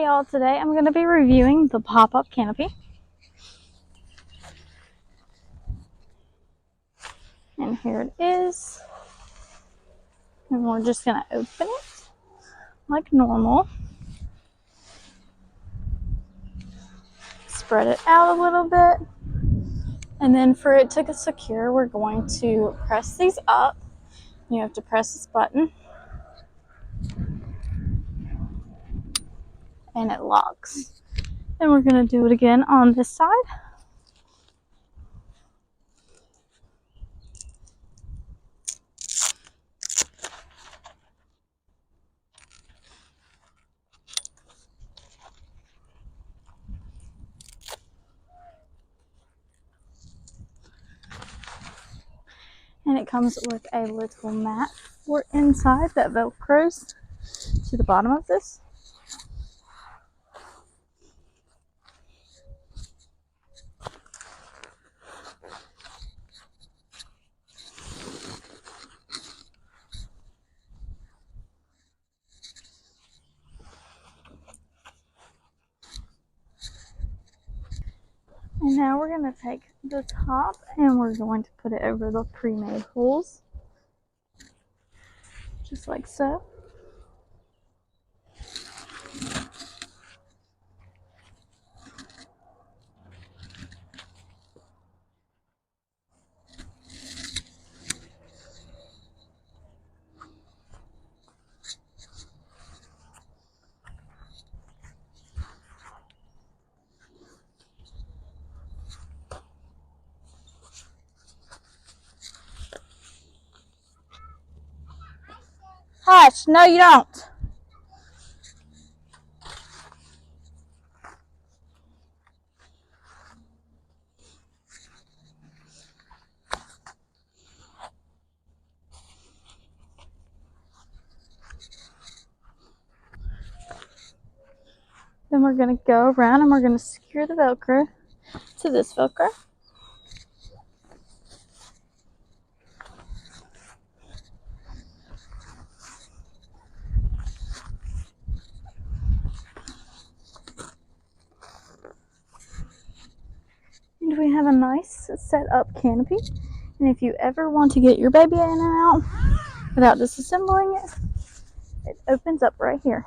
y'all, today I'm going to be reviewing the pop-up canopy. And here it is. And we're just going to open it like normal. Spread it out a little bit. And then for it to secure, we're going to press these up. You have to press this button. And it locks. And we're going to do it again on this side. And it comes with a little mat for inside that velcros to the bottom of this. And now we're going to take the top and we're going to put it over the pre-made holes, just like so. Hush, no you don't. Then we're going to go around and we're going to secure the Velcro to this Velcro. And we have a nice set up canopy. And if you ever want to get your baby in and out without disassembling it, it opens up right here.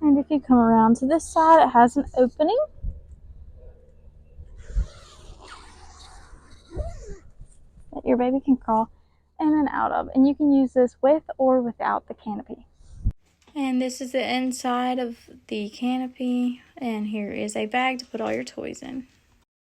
And if you come around to this side, it has an opening. That your baby can crawl in and out of. And you can use this with or without the canopy. And this is the inside of the canopy. And here is a bag to put all your toys in.